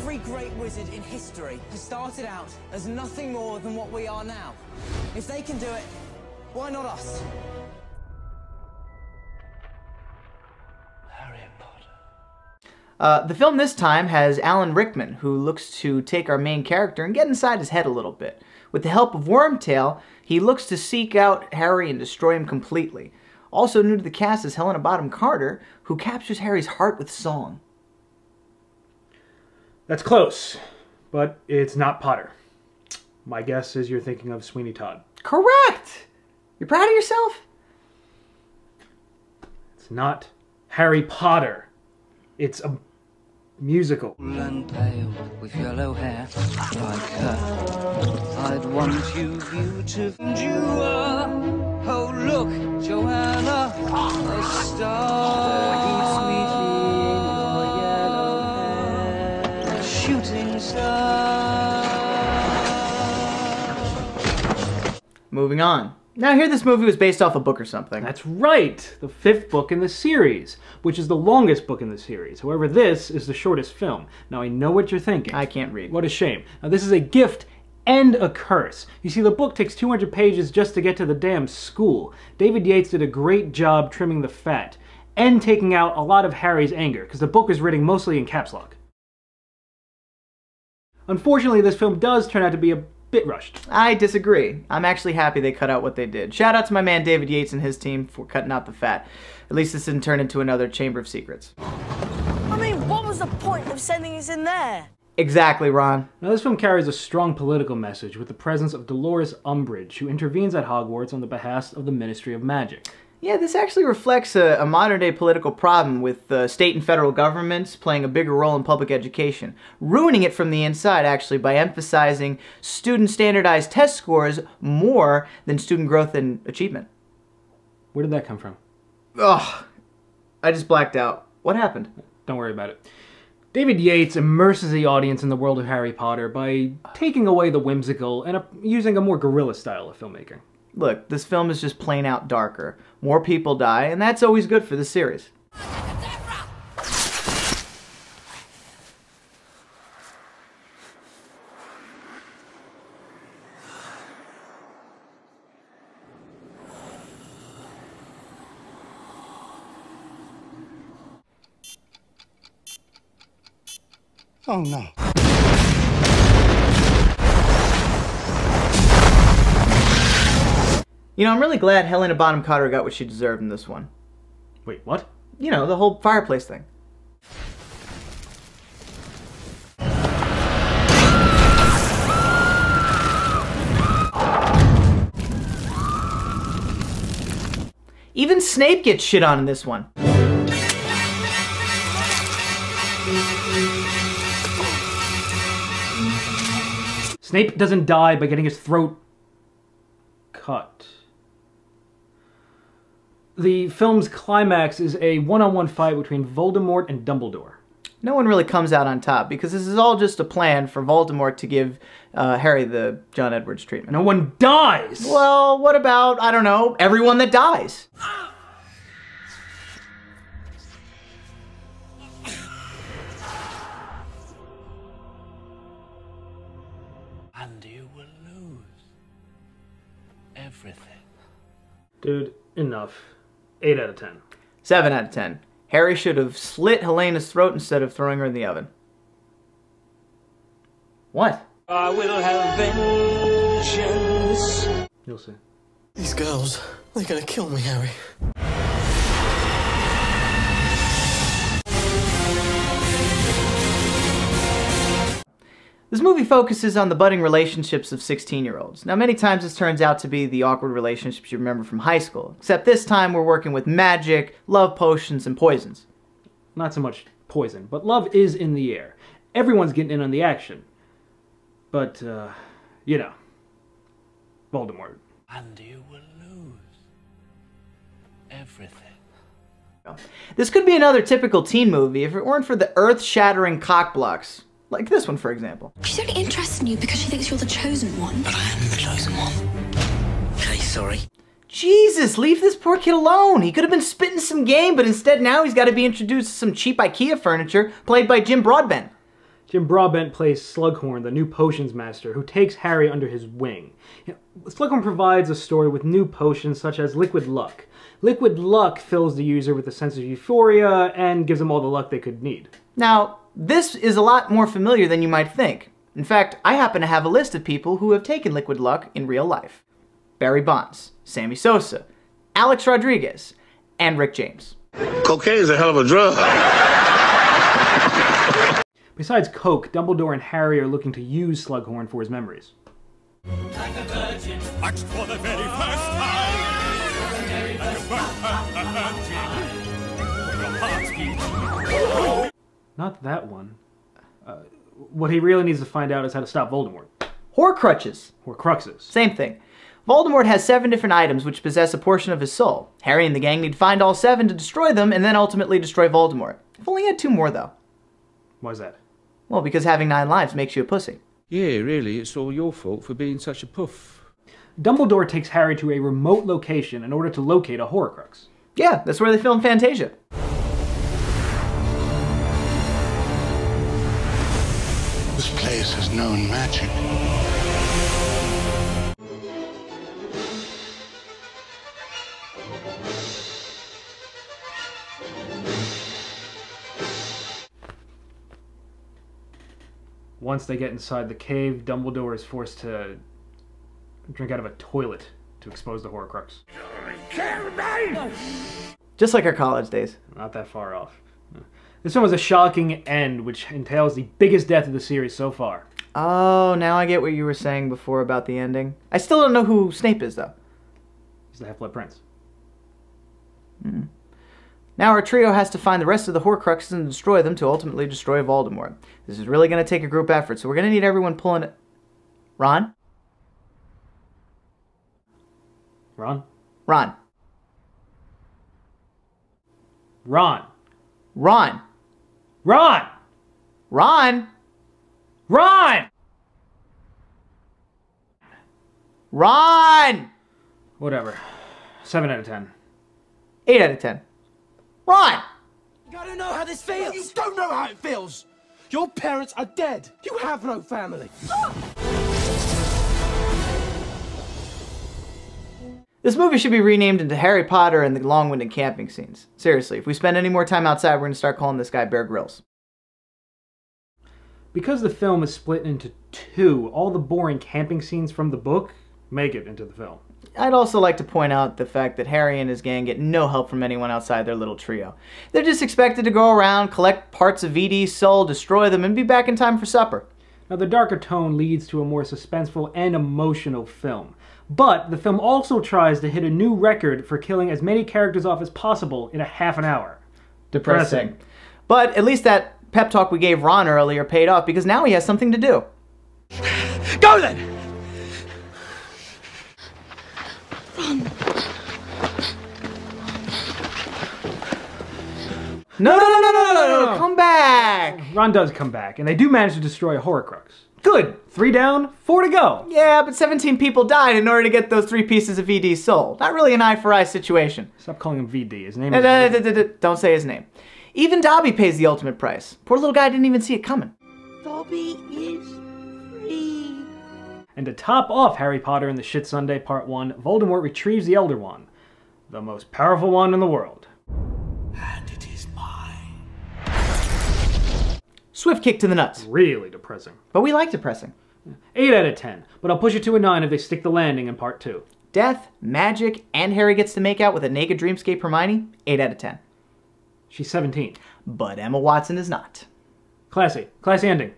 Every great wizard in history has started out as nothing more than what we are now. If they can do it, why not us? Harry Potter. The film this time has Alan Rickman, who looks to take our main character and get inside his head a little bit. With the help of Wormtail, he looks to seek out Harry and destroy him completely. Also new to the cast is Helena Bonham Carter, who captures Harry's heart with song. That's close, but it's not Potter. My guess is you're thinking of Sweeney Todd. Correct! You're proud of yourself? It's not Harry Potter. It's a musical. And pale with yellow hair like her. I'd want you beautiful. And you are, oh look, Joanna, a star. Shooting star. Moving on. Now I hear this movie was based off a book or something. That's right! The 5th book in the series, which is the longest book in the series. However, this is the shortest film. Now I know what you're thinking. I can't read. What a shame. Now this is a gift and a curse. You see, the book takes 200 pages just to get to the damn school. David Yates did a great job trimming the fat, and taking out a lot of Harry's anger, because the book was written mostly in caps lock. Unfortunately, this film does turn out to be a bit rushed. I disagree. I'm actually happy they cut out what they did. Shout out to my man David Yates and his team for cutting out the fat. At least this didn't turn into another Chamber of Secrets. I mean, what was the point of sending us in there? Exactly, Ron. Now this film carries a strong political message with the presence of Dolores Umbridge, who intervenes at Hogwarts on the behest of the Ministry of Magic. Yeah, this actually reflects a modern-day political problem with state and federal governments playing a bigger role in public education, ruining it from the inside, actually, by emphasizing student standardized test scores more than student growth and achievement. Where did that come from? Ugh, I just blacked out. What happened? Don't worry about it. David Yates immerses the audience in the world of Harry Potter by taking away the whimsical and using a more guerrilla style of filmmaking. Look, this film is just plain out darker. More people die, and that's always good for the series. Oh no. You know, I'm really glad Helena Bonham Carter got what she deserved in this one. Wait, what? You know, the whole fireplace thing. Even Snape gets shit on in this one. Snape doesn't die by getting his throat cut. The film's climax is a one-on-one fight between Voldemort and Dumbledore. No one really comes out on top, because this is all just a plan for Voldemort to give Harry the John Edwards treatment. No one dies! Well, what about, I don't know, everyone that dies? And you will lose everything. Dude, enough. 8 out of 10. 7 out of 10. Harry should have slit Helena's throat instead of throwing her in the oven. What? I will have vengeance. You'll see. These girls, they're gonna kill me, Harry. This movie focuses on the budding relationships of 16-year-olds. Now, many times this turns out to be the awkward relationships you remember from high school, except this time we're working with magic, love potions, and poisons. Not so much poison, but love is in the air. Everyone's getting in on the action. But, you know, Voldemort. And you will lose everything. This could be another typical teen movie if it weren't for the earth-shattering cockblocks. Like this one, for example. She's only interested in you because she thinks you're the chosen one. But I am the chosen one. Okay, sorry. Jesus, leave this poor kid alone. He could have been spitting some game, but instead now he's got to be introduced to some cheap IKEA furniture played by Jim Broadbent. Jim Broadbent plays Slughorn, the new potions master, who takes Harry under his wing. Slughorn provides a story with new potions such as Liquid Luck. Liquid Luck fills the user with a sense of euphoria and gives them all the luck they could need. Now, this is a lot more familiar than you might think. In fact, I happen to have a list of people who have taken Liquid Luck in real life. Barry Bonds, Sammy Sosa, Alex Rodriguez, and Rick James. Cocaine is a hell of a drug. Besides Coke, Dumbledore and Harry are looking to use Slughorn for his memories. Like a virgin, watched for the very first time. Not that one. What he really needs to find out is how to stop Voldemort. Horcruxes. Horcruxes. Same thing. Voldemort has 7 different items which possess a portion of his soul. Harry and the gang need to find all 7 to destroy them and then ultimately destroy Voldemort. I've only had 2 more though. Why is that? Well, because having 9 lives makes you a pussy. Yeah, really, it's all your fault for being such a puff. Dumbledore takes Harry to a remote location in order to locate a Horcrux. Yeah, that's where they filmed Fantasia. This place has known magic. Once they get inside the cave, Dumbledore is forced to drink out of a toilet to expose the Horcrux. Just like our college days. Not that far off. This one was a shocking end, which entails the biggest death of the series so far. Oh, now I get what you were saying before about the ending. I still don't know who Snape is, though. He's the Half-Blood Prince. Now our trio has to find the rest of the Horcruxes and destroy them to ultimately destroy Voldemort. This is really going to take a group effort, so we're going to need everyone pulling it. Ron? Ron? Ron. Ron. Ron. Ron! Ron. Ron! Ron! Whatever. 7 out of 10. 8 out of 10. Ron! You gotta know how this feels! You don't know how it feels! Your parents are dead! You have no family! This movie should be renamed into Harry Potter and the long-winded camping scenes. Seriously, if we spend any more time outside, we're going to start calling this guy Bear Grylls. Because the film is split into 2, all the boring camping scenes from the book make it into the film. I'd also like to point out the fact that Harry and his gang get no help from anyone outside their little trio. They're just expected to go around, collect parts of VD's soul, destroy them, and be back in time for supper. Now, the darker tone leads to a more suspenseful and emotional film. But the film also tries to hit a new record for killing as many characters off as possible in a half an hour. Depressing. But at least that pep talk we gave Ron earlier paid off because now he has something to do. Go then! No, come back! Ron does come back, and they do manage to destroy a Horcrux. Good! 3 down, 4 to go. Yeah, but 17 people died in order to get those 3 pieces of VD's soul. Not really an eye-for-eye situation. Stop calling him VD. His name is... Don't say his name. Even Dobby pays the ultimate price. Poor little guy didn't even see it coming. Dobby is free. And to top off Harry Potter and the Shit Sunday Part 1, Voldemort retrieves the Elder Wand, the most powerful wand in the world. And it is mine. Swift kick to the nuts. Really depressing. But we like depressing. 8 out of 10, but I'll push it to a 9 if they stick the landing in Part 2. Death, magic, and Harry gets to make out with a naked dreamscape Hermione, 8 out of 10. She's 17. But Emma Watson is not. Classy. Classy ending.